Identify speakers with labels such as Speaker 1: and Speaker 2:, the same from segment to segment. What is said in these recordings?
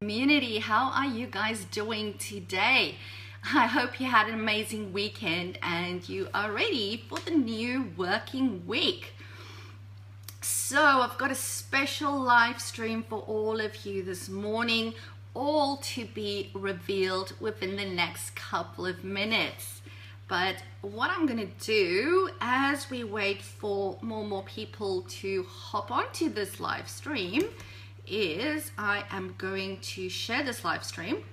Speaker 1: Community, how are you guys doing today? I hope you had an amazing weekend and you are ready for the new working week. So I've got a special live stream for all of you this morning, all to be revealed within the next couple of minutes. But what I'm going to do as we wait for more people to hop onto this live stream is I am going to share this live stream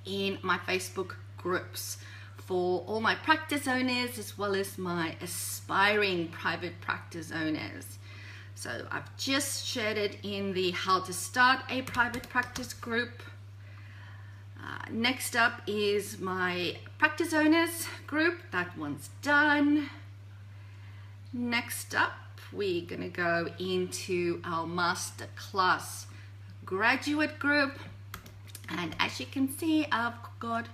Speaker 1: in my Facebook groups for all my practice owners as well as my aspiring private practice owners. So I've just shared it in the How to Start a Private Practice group. Next up is my practice owners group. That one's done. Next up, we're going to go into our masterclass graduate group, and as you can see, I've got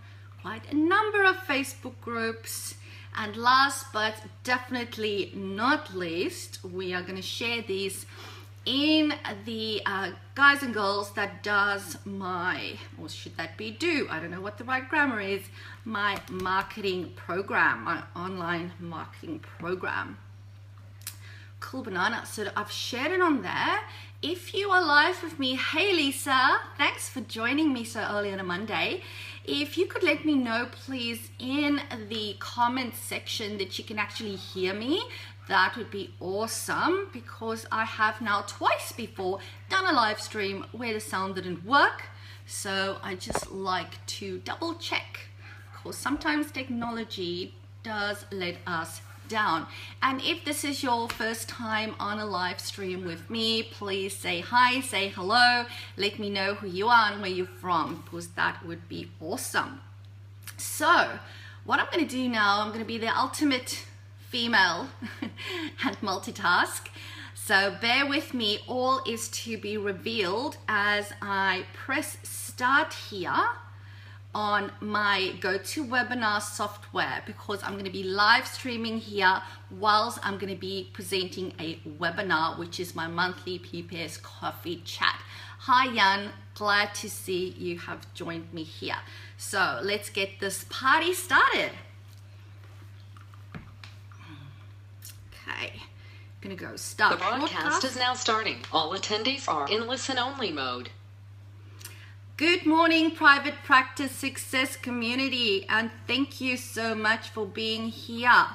Speaker 1: quite a number of Facebook groups. And last but definitely not least, we are going to share these in the guys and girls that does my, or should that be do, I don't know what the right grammar is, my marketing program, my online marketing program. Cool banana. So I've shared it on there. If you are live with me, hey Lisa, thanks for joining me so early on a Monday. If you could let me know please in the comments section that you can actually hear me, that would be awesome, because I have now twice before done a live stream where the sound didn't work. So I just like to double check, because sometimes technology does let us down. And if this is your first time on a live stream with me, please say hi, say hello, let me know who you are and where you're from, because that would be awesome. So what I'm going to do now, I'm going to be the ultimate female and multitask. So bear with me, all is to be revealed as I press start here on my GoToWebinar software, because I'm going to be live streaming here whilst I'm going to be presenting a webinar, which is my monthly PPS coffee chat. Hi Jan, glad to see you have joined me here. So let's get this party started. Okay, I'm going to go start.
Speaker 2: The broadcast is now starting. All attendees are in listen-only mode.
Speaker 1: Good morning, private practice success community, and thank you so much for being here.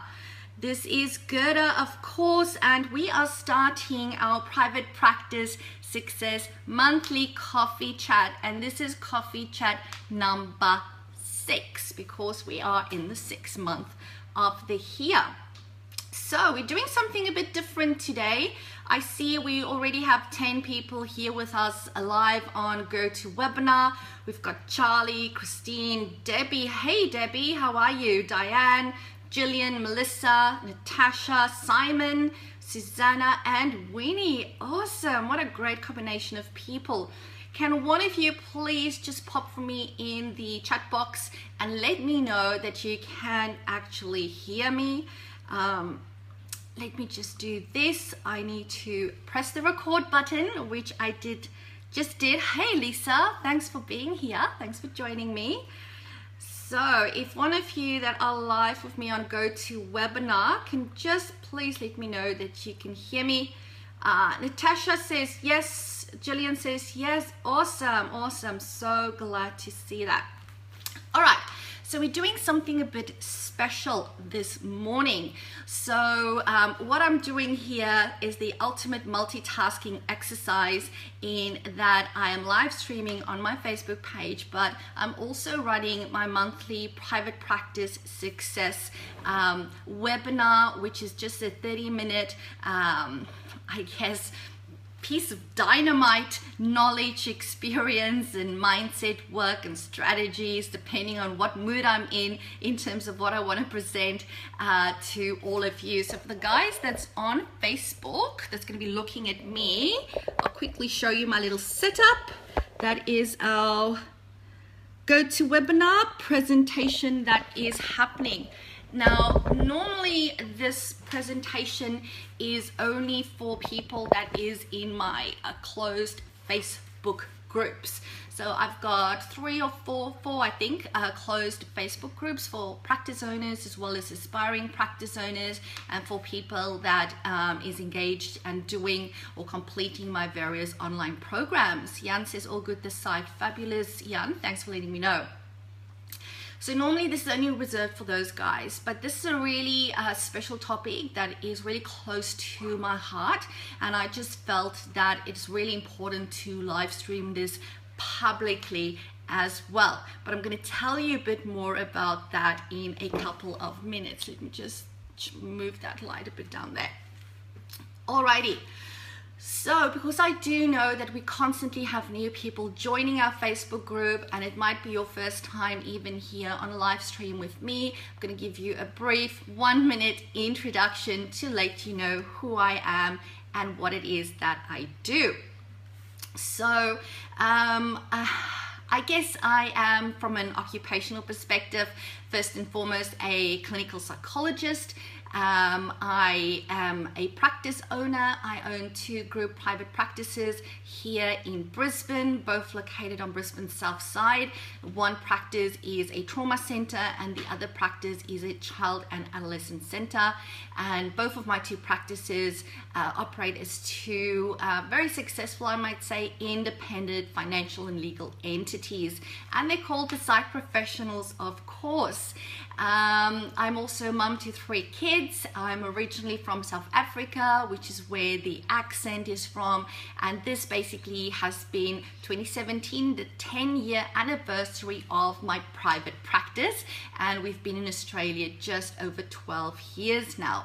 Speaker 1: This is Gerda, of course, and we are starting our private practice success monthly coffee chat, and this is coffee chat number 6 because we are in the 6th month of the year. So we're doing something a bit different today. I see we already have 10 people here with us live on GoToWebinar. We've got Charlie, Christine, Debbie. Hey Debbie, how are you? Diane, Jillian, Melissa, Natasha, Simon, Susanna, and Winnie. Awesome, what a great combination of people. Can one of you please just pop for me in the chat box and let me know that you can actually hear me? Let me just do this. I need to press the record button, which I just did. Hey Lisa, thanks for being here. Thanks for joining me. So if one of you that are live with me on GoToWebinar can just please let me know that you can hear me. Natasha says yes. Jillian says yes. Awesome, awesome. So glad to see that. All right. So we're doing something a bit special this morning. So what I'm doing here is the ultimate multitasking exercise, in that I am live streaming on my Facebook page, but I'm also running my monthly private practice success webinar, which is just a 30-minute, I guess, piece of dynamite knowledge, experience, and mindset work and strategies, depending on what mood I'm in terms of what I want to present to all of you. So for the guys that's on Facebook, that's going to be looking at me, I'll quickly show you my little setup. That is our GoToWebinar presentation that is happening. Now, normally this presentation is only for people that is in my closed Facebook groups. So I've got four I think, closed Facebook groups for practice owners as well as aspiring practice owners, and for people that is engaged and doing or completing my various online programs. Jan says, all good this side. Fabulous, Jan. Thanks for letting me know. So normally this is only reserved for those guys, but this is a really special topic that is really close to my heart, and I just felt that it's really important to live stream this publicly as well. But I'm going to tell you a bit more about that in a couple of minutes. Let me just move that light a bit down there. Alrighty. So, because I do know that we constantly have new people joining our Facebook group, and it might be your first time even here on a live stream with me, I'm going to give you a brief 1-minute introduction to let you know who I am and what it is that I do. So, I guess I am, from an occupational perspective, first and foremost a clinical psychologist. I am a practice owner. I own 2 group private practices here in Brisbane, both located on Brisbane's south side. One practice is a trauma center and the other practice is a child and adolescent center. And both of my 2 practices operate as 2 very successful, I might say, independent financial and legal entities. And they're called the Psych Professionals, of course. I'm also mum to 3 kids. I'm originally from South Africa, which is where the accent is from, and this basically has been 2017, the 10-year anniversary of my private practice, and we've been in Australia just over 12 years now.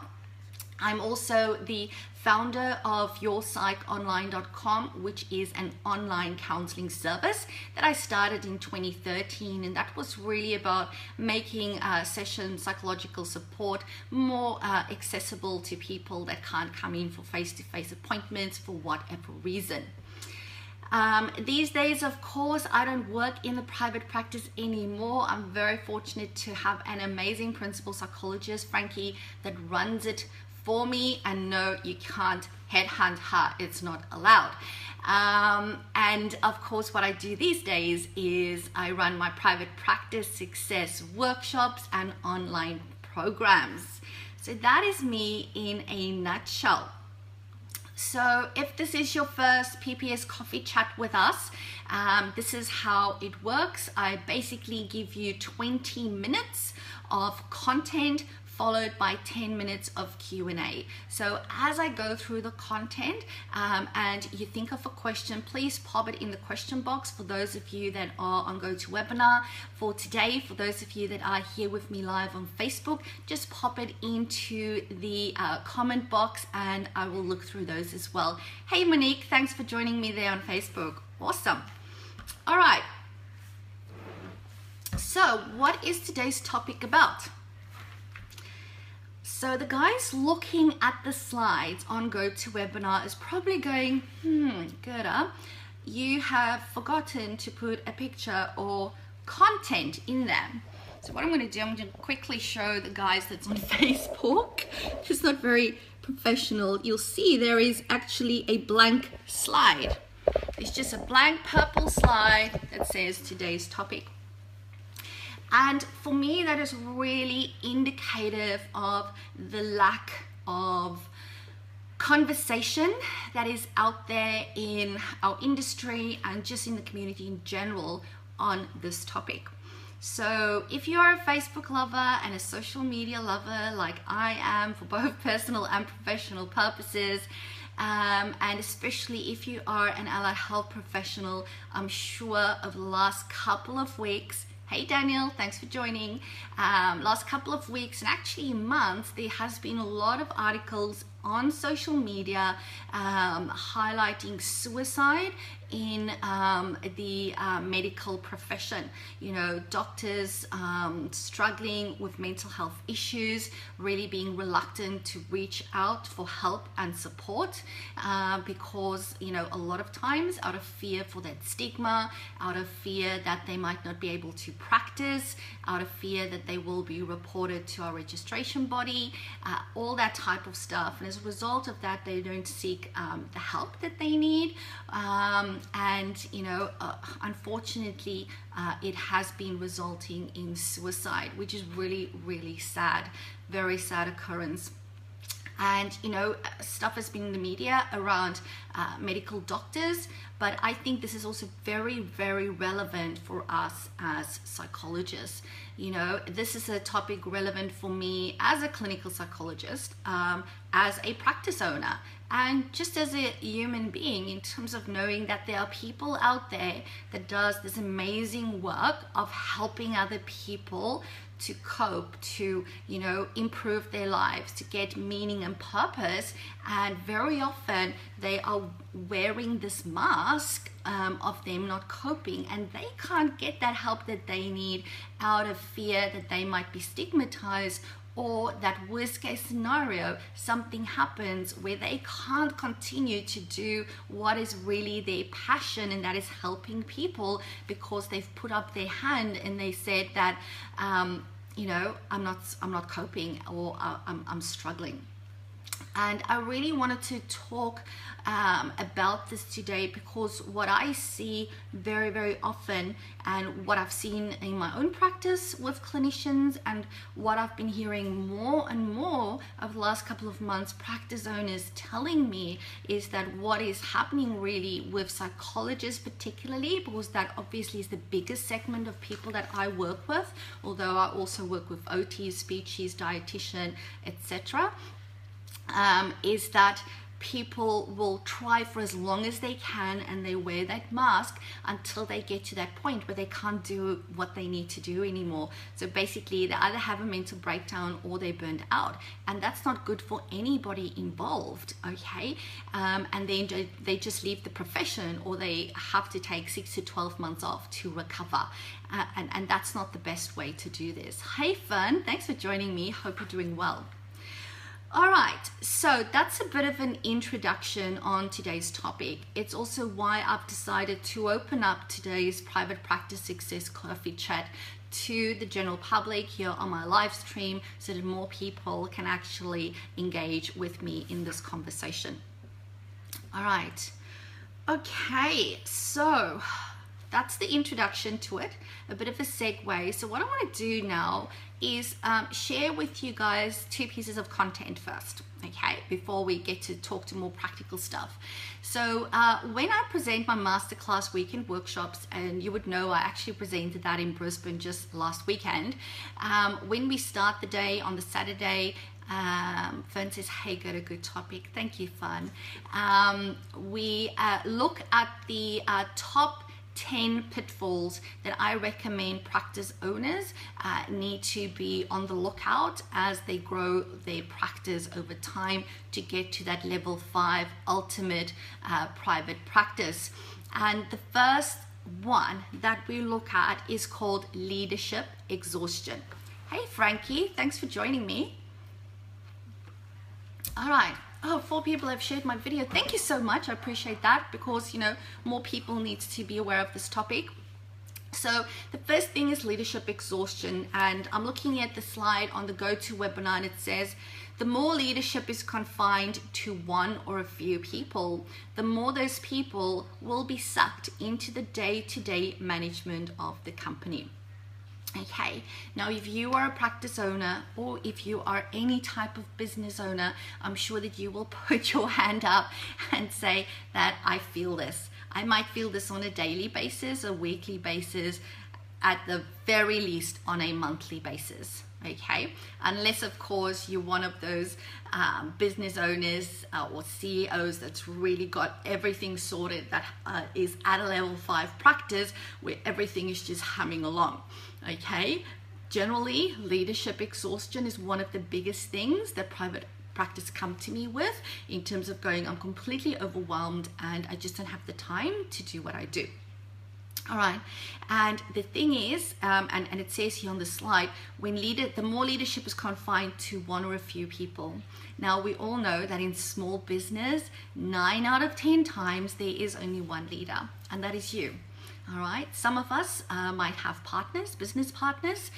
Speaker 1: I'm also the founder of YourPsychOnline.com, which is an online counseling service that I started in 2013, and that was really about making session psychological support more accessible to people that can't come in for face-to-face appointments for whatever reason. These days, of course, I don't work in the private practice anymore. I'm very fortunate to have an amazing principal psychologist, Frankie, that runs it for me, and no, you can't headhunt her, it's not allowed. And of course, what I do these days is I run my private practice success workshops and online programs. So that is me in a nutshell. So if this is your first PPS coffee chat with us, this is how it works. I basically give you 20 minutes of content followed by 10 minutes of Q&A. So as I go through the content and you think of a question, please pop it in the question box for those of you that are on GoToWebinar. For today, for those of you that are here with me live on Facebook, just pop it into the comment box and I will look through those as well. Hey Monique, thanks for joining me there on Facebook. Awesome. All right. So what is today's topic about? So the guys looking at the slides on GoToWebinar is probably going, Gerda, you have forgotten to put a picture or content in them. So what I'm going to do, I'm going to quickly show the guys that's on Facebook. It's not very professional. You'll see there is actually a blank slide. It's just a blank purple slide that says today's topic. And for me, that is really indicative of the lack of conversation that is out there in our industry and just in the community in general on this topic. So if you're a Facebook lover and a social media lover like I am for both personal and professional purposes, and especially if you are an allied health professional, I'm sure of the last couple of weeks, hey Daniel, thanks for joining. Last couple of weeks and actually months, there has been a lot of articles on social media highlighting suicide in the medical profession. You know, doctors struggling with mental health issues, really being reluctant to reach out for help and support because, you know, a lot of times out of fear for that stigma, out of fear that they might not be able to practice, out of fear that they will be reported to our registration body, all that type of stuff. And as a result of that, they don't seek the help that they need. And, you know, unfortunately, it has been resulting in suicide, which is really, really sad, very sad occurrence. And, you know, stuff has been in the media around medical doctors, but I think this is also very, very relevant for us as psychologists. You know, this is a topic relevant for me as a clinical psychologist, as a practice owner, and just as a human being, in terms of knowing that there are people out there that does this amazing work of helping other people to cope, to, you know, improve their lives, to get meaning and purpose. And very often they are wearing this mask of them not coping, and they can't get that help that they need out of fear that they might be stigmatized, or that worst case scenario, something happens where they can't continue to do what is really their passion, and that is helping people, because they've put up their hand and they said that, you know, I'm not coping, or I'm struggling. And I really wanted to talk about this today, because what I see very, very often, and what I've seen in my own practice with clinicians, and what I've been hearing more and more over the last couple of months, practice owners telling me, is that what is happening really with psychologists particularly, because that obviously is the biggest segment of people that I work with, although I also work with OTs, speeches, dietitian, etc., is that people will try for as long as they can, and they wear that mask until they get to that point where they can't do what they need to do anymore. So basically, they either have a mental breakdown or they're burned out, and that's not good for anybody involved, okay? And then they just leave the profession, or they have to take 6 to 12 months off to recover. And that's not the best way to do this. Hey Fern, thanks for joining me. Hope you're doing well. All right, so that's a bit of an introduction on today's topic. It's also why I've decided to open up today's Private Practice Success Coffee Chat to the general public here on my live stream, so that more people can actually engage with me in this conversation. All right, okay, so that's the introduction to it, a bit of a segue. So what I want to do now is share with you guys 2 pieces of content first, okay, before we get to talk to more practical stuff. So when I present my masterclass weekend workshops, and you would know I actually presented that in Brisbane just last weekend, when we start the day on the Saturday, Fern says, hey, got a good topic. Thank you, Fern. We look at the top 10 pitfalls that I recommend practice owners need to be on the lookout as they grow their practice over time to get to that level 5 ultimate private practice. And the first one that we look at is called leadership exhaustion. Hey Frankie, thanks for joining me. All right. Oh, 4 people have shared my video. Thank you so much. I appreciate that, because, you know, more people need to be aware of this topic. So the first thing is leadership exhaustion. And I'm looking at the slide on the GoToWebinar, and it says, the more leadership is confined to one or a few people, the more those people will be sucked into the day-to-day management of the company. Okay, now if you are a practice owner, or if you are any type of business owner, I'm sure that you will put your hand up and say that I feel this. I might feel this on a daily basis, a weekly basis, at the very least on a monthly basis. Okay, unless of course you're one of those business owners or CEOs that's really got everything sorted, that is at a level 5 practice where everything is just humming along. Okay, generally leadership exhaustion is one of the biggest things that private practice come to me with, in terms of going, I'm completely overwhelmed and I just don't have the time to do what I do. All right, and the thing is, and it says here on the slide, the more leadership is confined to one or a few people. Now, we all know that in small business, 9 out of 10 times there is only one leader, and that is you. All right, some of us might have partners, business partners,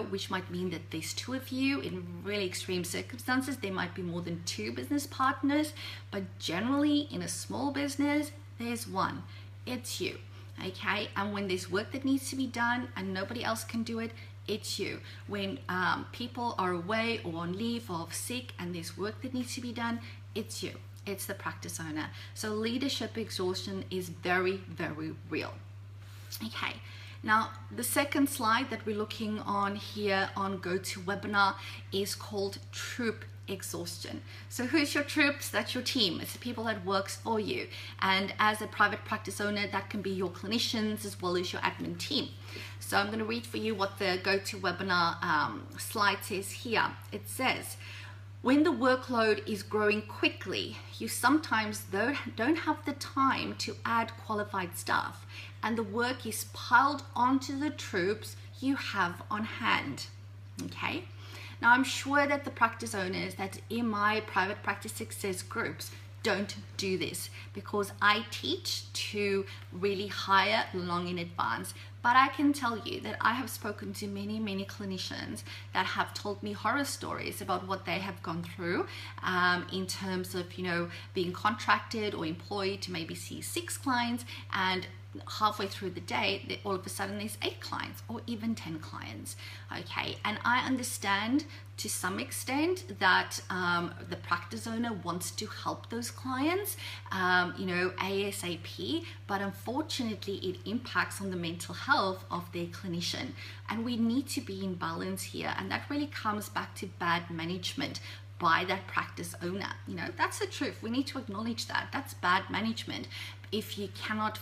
Speaker 1: which might mean that there's two of you. In really extreme circumstances, there might be more than two business partners, but generally in a small business, there's one. It's you, okay? And when there's work that needs to be done and nobody else can do it, it's you. When people are away or on leave or sick and there's work that needs to be done, it's you. It's the practice owner. So leadership exhaustion is very, very real. Okay, now the second slide that we're looking on here on GoToWebinar is called troop exhaustion. So who's your troops? That's your team. It's the people that works for you. And as a private practice owner, that can be your clinicians as well as your admin team. So I'm going to read for you what the GoToWebinar slide says here. It says, when the workload is growing quickly, you sometimes don't have the time to add qualified staff, and the work is piled onto the troops you have on hand. Okay? Now, I'm sure that the practice owners that in my private practice success groups don't do this, because I teach to really hire long in advance. But I can tell you that I have spoken to many, many clinicians that have told me horror stories about what they have gone through in terms of, being contracted or employed to maybe see 6 clients, and halfway through the day, all of a sudden there's 8 clients or even 10 clients. Okay, and I understand to some extent that the practice owner wants to help those clients, ASAP, but unfortunately it impacts on the mental health of their clinician. And we need to be in balance here, and that really comes back to bad management by that practice owner. That's the truth. We need to acknowledge that. That's bad management. If you cannot,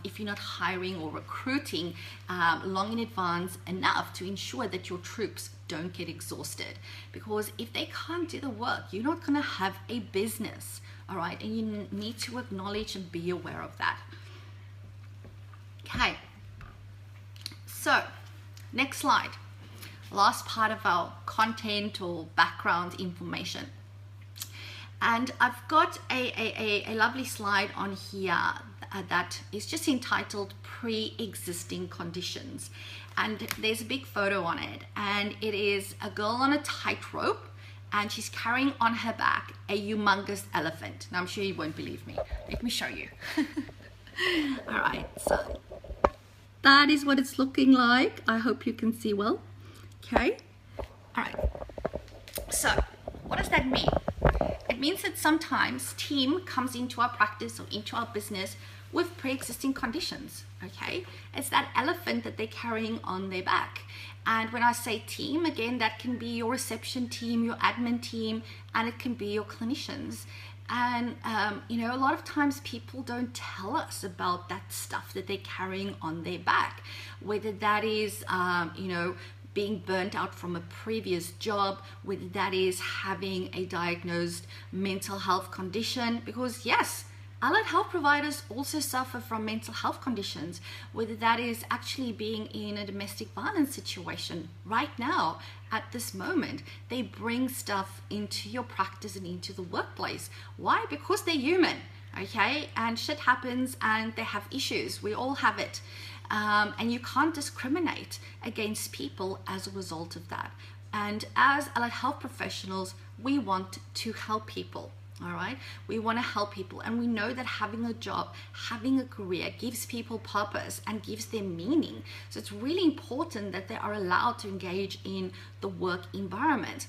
Speaker 1: if you're not hiring or recruiting long in advance enough to ensure that your troops don't get exhausted. Because if they can't do the work, you're not going to have a business, all right? And you need to acknowledge and be aware of that. Okay, so next slide. Last part of our content or background information. And I've got a lovely slide on here that is just entitled Pre-Existing Conditions. And there's a big photo on it. And it is a girl on a tightrope, and she's carrying on her back a humongous elephant. Now, I'm sure you won't believe me. Let me show you. All right, so that is what it's looking like. I hope you can see well. Okay. All right. So what does that mean? It means that sometimes team comes into our practice or into our business with pre-existing conditions. Okay. It's that elephant that they're carrying on their back. And when I say team, again, that can be your reception team, your admin team, and it can be your clinicians. And, a lot of times people don't tell us about that stuff that they're carrying on their back, whether that is, being burnt out from a previous job, whether that is having a diagnosed mental health condition, because yes, allied health providers also suffer from mental health conditions, whether that is actually being in a domestic violence situation right now at this moment. They bring stuff into your practice and into the workplace. Why? Because they're human, okay? And shit happens and they have issues. We all have it. And you can't discriminate against people as a result of that. And as allied health professionals, we want to help people. All right, we want to help people, and we know that having a job, having a career gives people purpose and gives them meaning. So it's really important that they are allowed to engage in the work environment.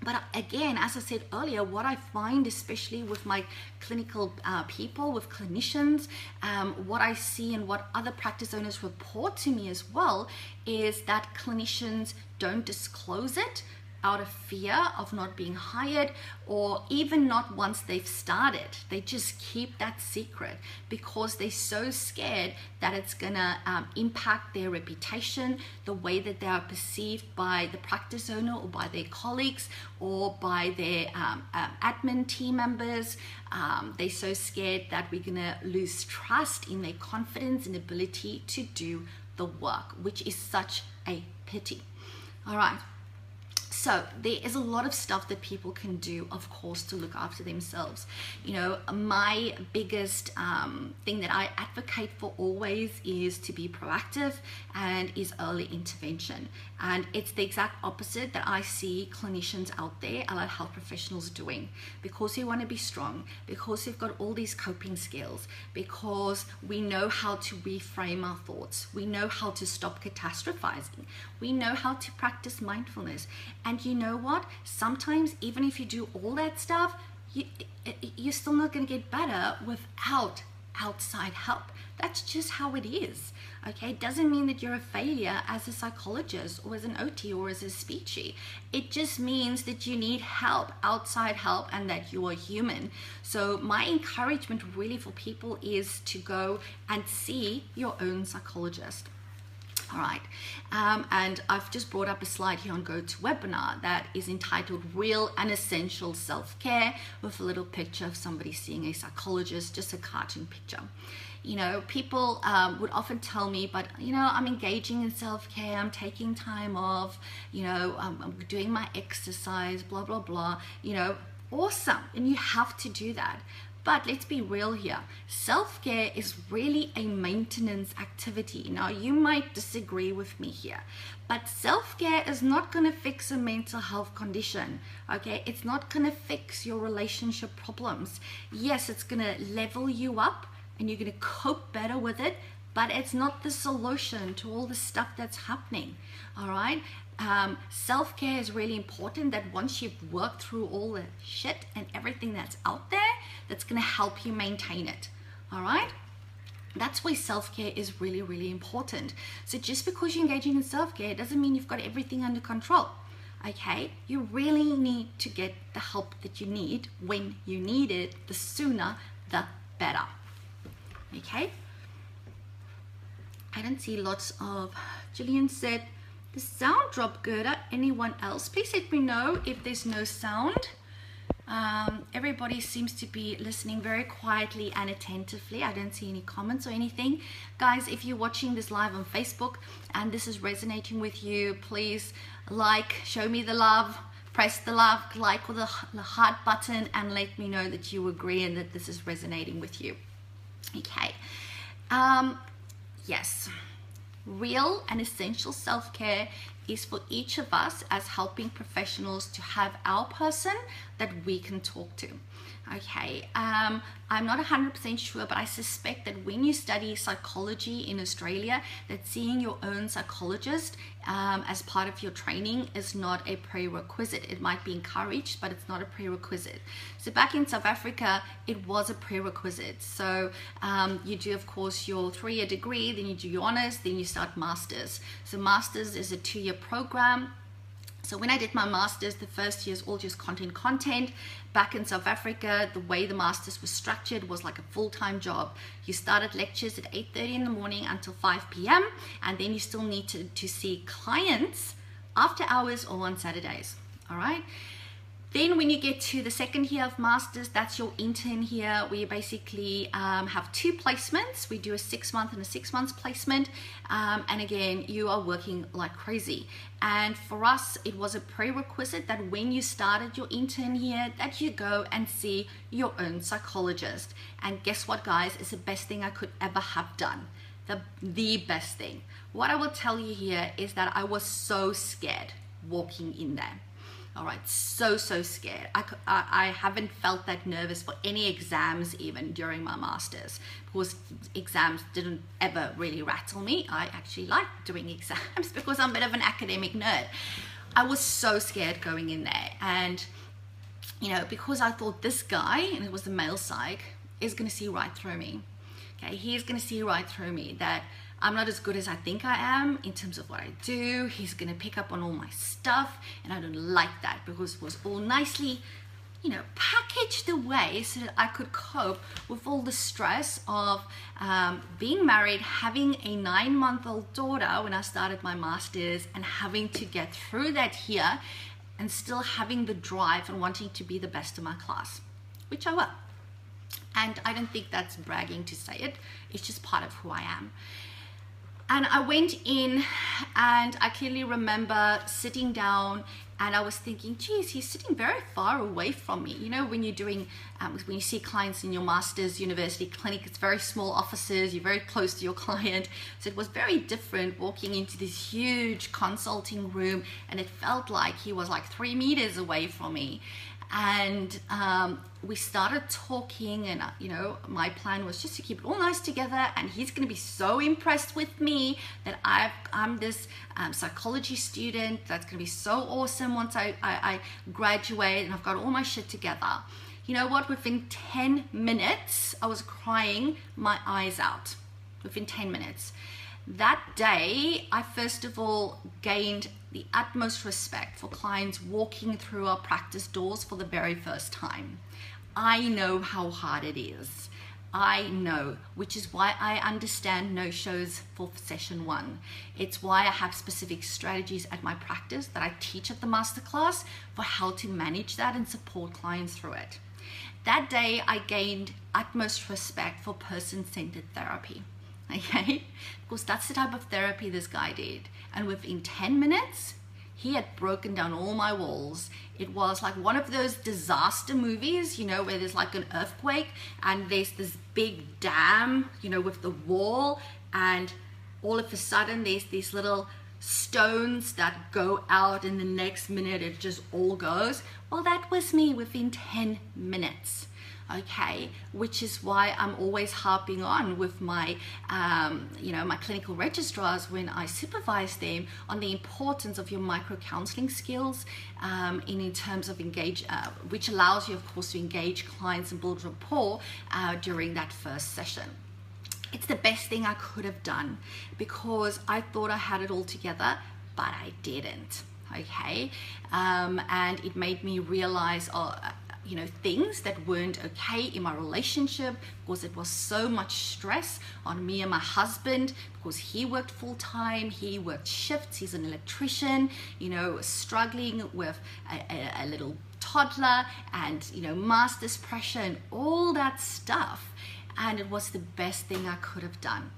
Speaker 1: But again, as I said earlier, what I find, especially with my clinical people, with clinicians, what I see and what other practice owners report to me as well, is that clinicians don't disclose it out of fear of not being hired, or even not once they've started. They just keep that secret because they're so scared that it's gonna impact their reputation, the way that they are perceived by the practice owner or by their colleagues or by their admin team members. They're so scared that we're gonna lose trust in their confidence and ability to do the work, which is such a pity. All right. So there is a lot of stuff that people can do, of course, to look after themselves. You know, my biggest thing that I advocate for always is to be proactive and is early intervention. And it's the exact opposite that I see clinicians out there, allied health professionals doing, because we want to be strong, because we've got all these coping skills, because we know how to reframe our thoughts, we know how to stop catastrophizing, we know how to practice mindfulness. And you know what? Sometimes even if you do all that stuff, you're still not going to get better without outside help. That's just how it is. Okay, it doesn't mean that you're a failure as a psychologist or as an OT or as a speechy. It just means that you need help, outside help, and that you are human. So my encouragement really for people is to go and see your own psychologist. All right, and I've just brought up a slide here on GoToWebinar that is entitled Real and Essential Self-Care, with a little picture of somebody seeing a psychologist, just a cartoon picture. You know, people would often tell me, but you know, I'm engaging in self-care, I'm taking time off, you know, I'm doing my exercise, blah, blah, blah, you know, awesome. And you have to do that. But let's be real here. Self-care is really a maintenance activity. Now, you might disagree with me here, but self-care is not going to fix a mental health condition, okay? It's not going to fix your relationship problems. Yes, it's going to level you up and you're going to cope better with it, but it's not the solution to all the stuff that's happening, all right? Self-care is really important, that once you've worked through all the shit and everything that's out there, that's going to help you maintain it. All right, that's why self-care is really, really important. So just because you're engaging in self-care doesn't mean you've got everything under control. Okay, you really need to get the help that you need when you need it. The sooner the better. Okay, I don't see lots of. Jillian said the sound dropped, Gerda. Anyone else? Please let me know if there's no sound. Everybody seems to be listening very quietly and attentively. I don't see any comments or anything. Guys, if you're watching this live on Facebook and this is resonating with you, please like, show me the love, press the love, like, or the heart button, and let me know that you agree and that this is resonating with you. Okay. Yes. Real and essential self-care is for each of us as helping professionals to have our person that we can talk to. Okay, I'm not 100% sure, but I suspect that when you study psychology in Australia, that seeing your own psychologist as part of your training is not a prerequisite. It might be encouraged, but it's not a prerequisite. So back in South Africa, it was a prerequisite. So you do, of course, your 3-year degree, then you do your honors, then you start masters. So masters is a 2-year program. So when I did my master's, the first year is all just content. Back in South Africa, the way the master's was structured was like a full-time job. You started lectures at 8:30 in the morning until 5 p.m. and then you still need to see clients after hours or on Saturdays, all right? Then when you get to the second year of master's, that's your intern here, where you basically have 2 placements. We do a 6-month and a 6-month placement. And again, you are working like crazy. And for us, it was a prerequisite that when you started your intern here, that you go and see your own psychologist. And guess what, guys? It's the best thing I could ever have done. The best thing. What I will tell you here is that I was so scared walking in there. All right, so scared. I haven't felt that nervous for any exams even during my master's, because exams didn't ever really rattle me. I actually like doing exams because I'm a bit of an academic nerd. I was so scared going in there, and you know, because I thought this guy, and it was the male psych, is going to see right through me. Okay, he's going to see right through me, that I'm not as good as I think I am in terms of what I do. He's going to pick up on all my stuff, and I don't like that, because it was all nicely, you know, packaged away so that I could cope with all the stress of being married, having a 9-month-old daughter when I started my master's, and having to get through that here, and still having the drive and wanting to be the best in my class, which I will. And I don't think that's bragging to say it. It's just part of who I am. And I went in, and I clearly remember sitting down And I was thinking, geez, he's sitting very far away from me. You know, when you're doing, when you see clients in your master's university clinic, it's very small offices, you're very close to your client. So it was very different walking into this huge consulting room, and it felt like he was like 3 meters away from me. And we started talking, and you know, my plan was just to keep it all nice together, and he's going to be so impressed with me that I'm this psychology student that's going to be so awesome once I graduate and I've got all my shit together. You know what, within 10 minutes I was crying my eyes out. Within 10 minutes that day, I first of all gained the utmost respect for clients walking through our practice doors for the very first time. I know how hard it is. I know, which is why I understand no-shows for session 1. It's why I have specific strategies at my practice that I teach at the masterclass for how to manage that and support clients through it. That day, I gained utmost respect for person-centered therapy. Okay, because that's the type of therapy this guy did, and within 10 minutes he had broken down all my walls. It was like one of those disaster movies, you know, where there's like an earthquake and there's this big dam, you know, with the wall, and all of a sudden there's these little stones that go out, and the next minute it just all goes. Well, that was me within 10 minutes. Okay, which is why I'm always harping on with my, you know, my clinical registrars when I supervise them on the importance of your micro counseling skills in terms of which allows you, of course, to engage clients and build rapport during that first session. It's the best thing I could have done because I thought I had it all together, but I didn't. Okay, and it made me realize, you know, things that weren't okay in my relationship because it was so much stress on me and my husband because he worked full-time, he worked shifts, he's an electrician, you know, struggling with a little toddler and, you know, master's pressure and all that stuff. And it was the best thing I could have done.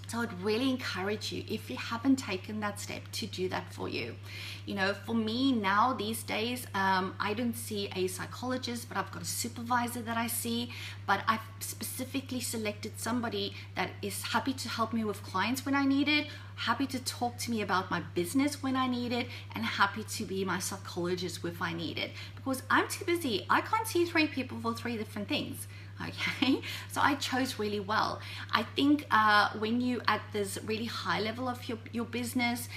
Speaker 1: So I'd really encourage you, if you haven't taken that step, to do that for you. You know, for me now these days, I don't see a psychologist, but I've got a supervisor that I see, but I've specifically selected somebody that is happy to help me with clients when I need it, happy to talk to me about my business when I need it, and happy to be my psychologist if I need it, because I'm too busy. I can't see 3 people for 3 different things. Okay, so I chose really well. I think when you at this really high level of your business,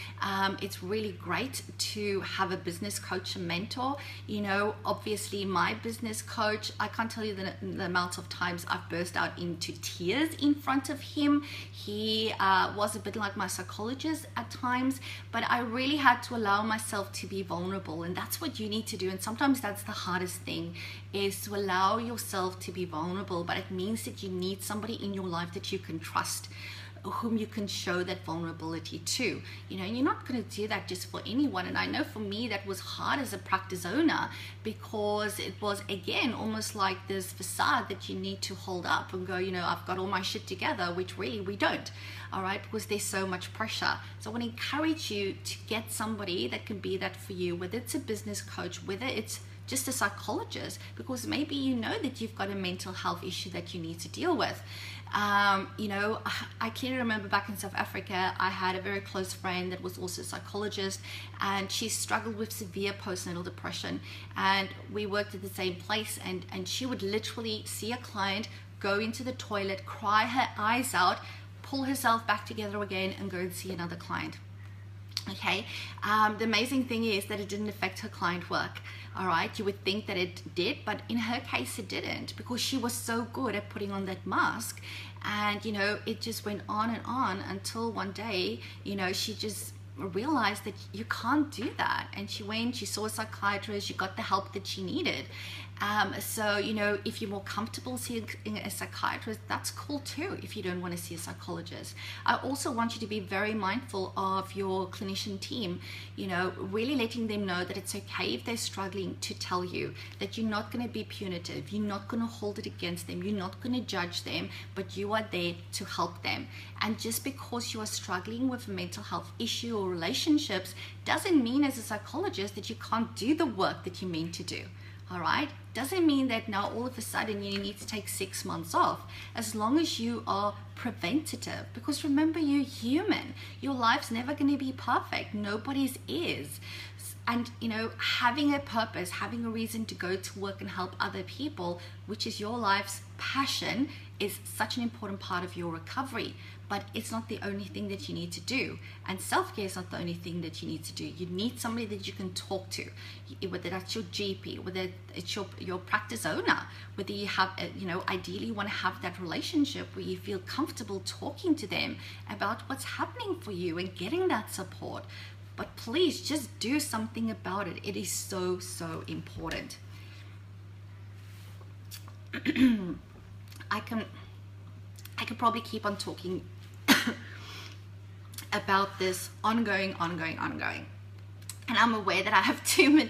Speaker 1: it's really great to have a business coach and mentor. You know, obviously my business coach, I can't tell you the amount of times I've burst out into tears in front of him. He was a bit like my psychologist at times, but I really had to allow myself to be vulnerable, and that's what you need to do. And sometimes that's the hardest thing, is to allow yourself to be vulnerable, but it means that you need somebody in your life that you can trust, whom you can show that vulnerability to. You know, you're not going to do that just for anyone. And I know for me that was hard as a practice owner, because it was, again, almost like this facade that you need to hold up and go, you know, I've got all my shit together, which really we don't. All right, because there's so much pressure. So I want to encourage you to get somebody that can be that for you, whether it's a business coach, whether it's just a psychologist, because maybe you know that you've got a mental health issue that you need to deal with. You know, I clearly remember back in South Africa, I had a very close friend that was also a psychologist, and she struggled with severe postnatal depression, and we worked at the same place, and she would literally see a client, go into the toilet, cry her eyes out, pull herself back together again, and go and see another client. Okay, the amazing thing is that it didn't affect her client work. All right, you would think that it did, but in her case it didn't, because she was so good at putting on that mask. And you know, it just went on and on until one day, you know, she just realized that you can't do that, and she saw a psychiatrist, she got the help that she needed. So, you know, if you're more comfortable seeing a psychiatrist, that's cool too, if you don't want to see a psychologist. I also want you to be very mindful of your clinician team, you know, really letting them know that it's okay if they're struggling to tell you, that you're not going to be punitive, you're not going to hold it against them, you're not going to judge them, but you are there to help them. And just because you are struggling with a mental health issue or relationships doesn't mean as a psychologist that you can't do the work that you're meant to do. All right, doesn't mean that now all of a sudden you need to take 6 months off, as long as you are preventative. Because remember, you're human. Your life's never going to be perfect. Nobody's is. And, you know, having a purpose, having a reason to go to work and help other people, which is your life's passion, is such an important part of your recovery. But it's not the only thing that you need to do. And self-care is not the only thing that you need to do. You need somebody that you can talk to, whether that's your GP, whether it's your practice owner, whether you have, you know, ideally you want to have that relationship where you feel comfortable talking to them about what's happening for you and getting that support. But please just do something about it. It is so, so important. I can probably keep on talking about this ongoing. And I'm aware that I have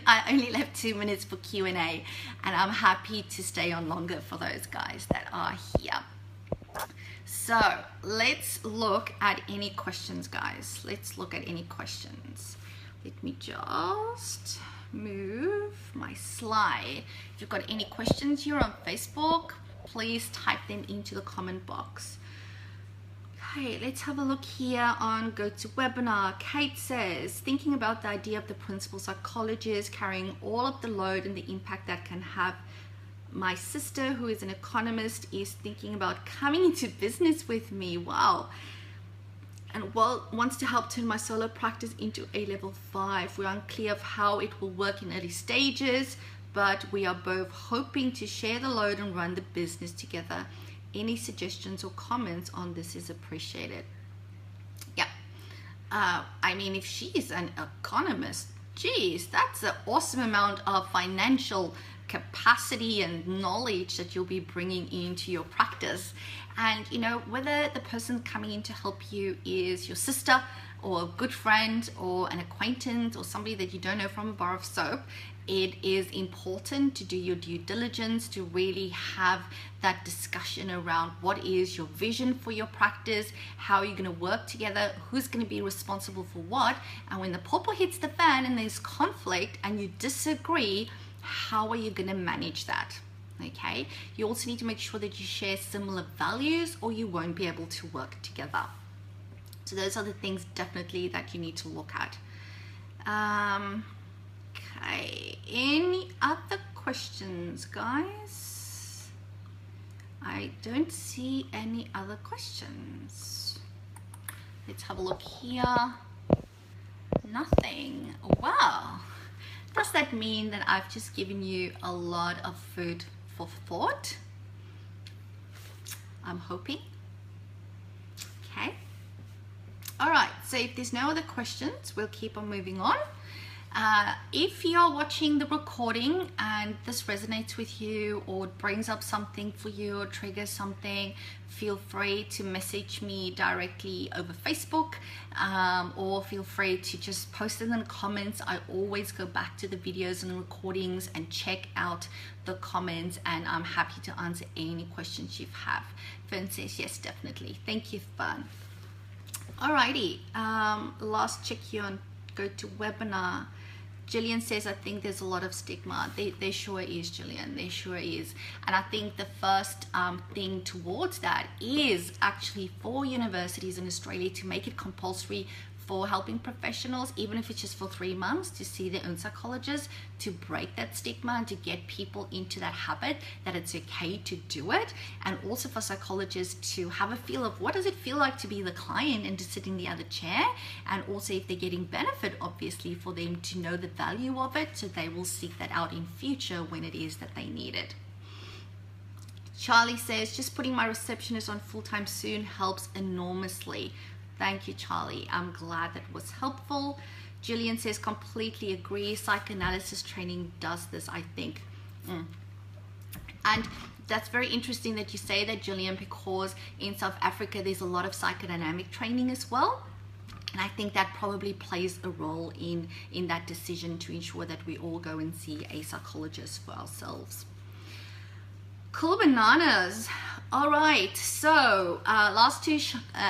Speaker 1: I only left 2 minutes for Q&A, and I'm happy to stay on longer for those guys that are here. So let's look at any questions, guys. Let's look at any questions. Let me just move my slide. If you've got any questions here on Facebook, please type them into the comment box. Okay, let's have a look here on GoToWebinar. Kate says, thinking about the idea of the principal psychologist carrying all of the load and the impact that can have. My sister, who is an economist, is thinking about coming into business with me. Wow. And wants to help turn my solo practice into a level 5. We're unclear of how it will work in early stages, but we are both hoping to share the load and run the business together. Any suggestions or comments on this is appreciated. Yeah. I mean, if she's an economist, geez, that's an awesome amount of financial capacity and knowledge that you'll be bringing into your practice. And, you know, whether the person coming in to help you is your sister or a good friend or an acquaintance or somebody that you don't know from a bar of soap, it is important to do your due diligence, to really have that discussion around what is your vision for your practice, how are you going to work together, who's going to be responsible for what, and when the popper hits the fan and there's conflict and you disagree, how are you going to manage that? Okay, you also need to make sure that you share similar values or you won't be able to work together. So those are the things definitely that you need to look at. Okay, any other questions, guys? I don't see any other questions. Let's have a look here. Nothing. Wow. Does that mean that I've just given you a lot of food for thought? I'm hoping. Okay. All right, so if there's no other questions, we'll keep on moving on. If you're watching the recording and this resonates with you or it brings up something for you or triggers something, feel free to message me directly over Facebook, or feel free to just post it in the comments. I always go back to the videos and recordings and check out the comments, and I'm happy to answer any questions you have. Fern says yes, definitely. Thank you, Fern. Alrighty, last check here on GoToWebinar. Jillian says, I think there's a lot of stigma. There sure is, Jillian, there sure is. And I think the first thing towards that is actually for universities in Australia to make it compulsory for helping professionals, even if it's just for 3 months, to see their own psychologist, to break that stigma and to get people into that habit that it's okay to do it. And also for psychologists to have a feel of what does it feel like to be the client and to sit in the other chair. And also if they're getting benefit, obviously for them to know the value of it, so they will seek that out in future when it is that they need it. Charlie says, just putting my receptionist on full-time soon helps enormously. Thank you, Charlie. I'm glad that was helpful. Jillian says, completely agree. Psychoanalysis training does this, I think. And that's very interesting that you say that, Gillian, because in South Africa there's a lot of psychodynamic training as well. And I think that probably plays a role in that decision to ensure that we all go and see a psychologist for ourselves. Cool bananas. All right, so last two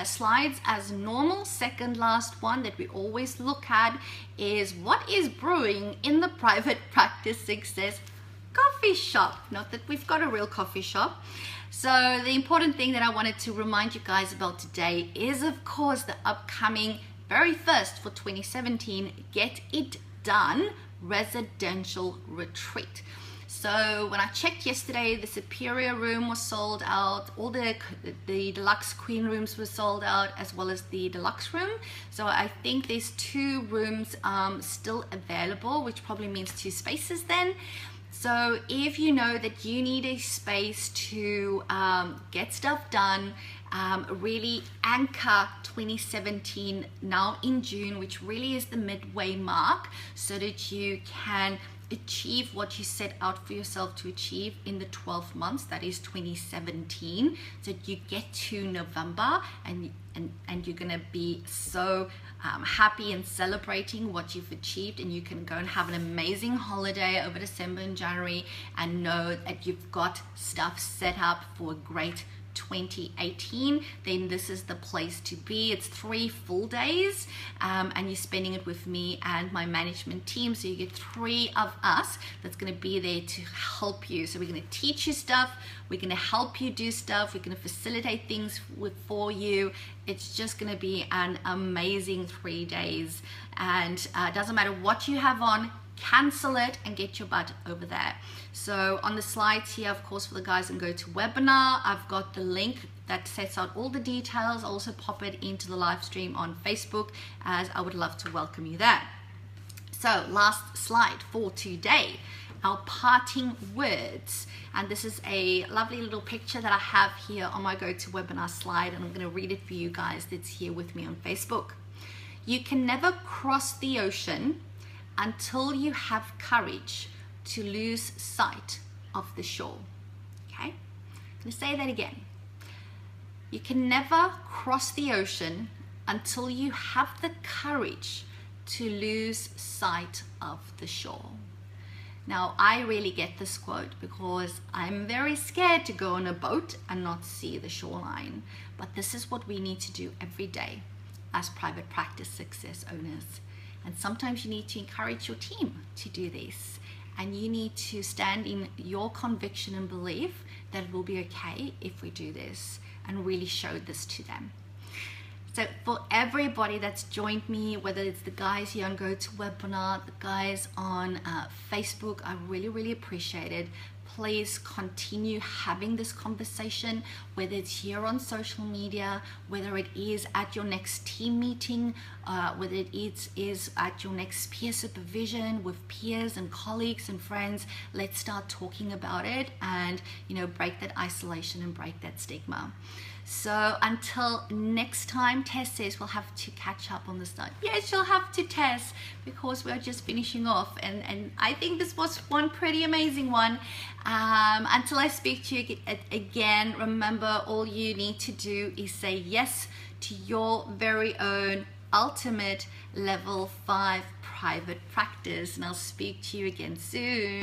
Speaker 1: slides as normal. Second last one that we always look at is what is brewing in the Private Practice Success coffee shop. Not that we've got a real coffee shop. So the important thing that I wanted to remind you guys about today is, of course, the upcoming very first for 2017 Get It Done residential retreat. So when I checked yesterday, the Superior room was sold out, all the deluxe queen rooms were sold out, as well as the deluxe room. So I think there's 2 rooms still available, which probably means 2 spaces then. So if you know that you need a space to get stuff done, really anchor 2017 now in June, which really is the midway mark, so that you can achieve what you set out for yourself to achieve in the 12 months, that is 2017, so that you get to November and you're gonna be so happy and celebrating what you've achieved, and you can go and have an amazing holiday over December and January and know that you've got stuff set up for a great 2018. Then this is the place to be. It's 3 full days and you're spending it with me and my management team, so you get 3 of us that's going to be there to help you. So we're going to teach you stuff, we're going to help you do stuff, we're going to facilitate things for you. It's just going to be an amazing 3 days, and it doesn't matter what you have on, cancel it and get your butt over there. So on the slides here, of course, for the guys and go to webinar, I've got the link that sets out all the details. I'll also pop it into the live stream on Facebook, as I would love to welcome you there. So last slide for today, our parting words. And this is a lovely little picture that I have here on my GoToWebinar slide, and I'm going to read it for you guys that's here with me on Facebook. You can never cross the ocean until you have courage to lose sight of the shore. Okay, I'm going to say that again. You can never cross the ocean until you have the courage to lose sight of the shore. Now, I really get this quote because I'm very scared to go on a boat and not see the shoreline. But this is what we need to do every day as private practice success owners. And sometimes you need to encourage your team to do this. And you need to stand in your conviction and belief that it will be okay if we do this, and really show this to them. So for everybody that's joined me, whether it's the guys here on GoToWebinar, the guys on Facebook, I really, really appreciate it. Please continue having this conversation, whether it's here on social media, whether it is at your next team meeting, whether it is at your next peer supervision with peers and colleagues and friends. Let's start talking about it and, you know, break that isolation and break that stigma. So until next time, Tess says we'll have to catch up on this night. Yes, you'll have to, Tess, because we're just finishing off, and I think this was one pretty amazing one. Until I speak to you again, remember, all you need to do is say yes to your very own ultimate level 5 private practice, and I'll speak to you again soon.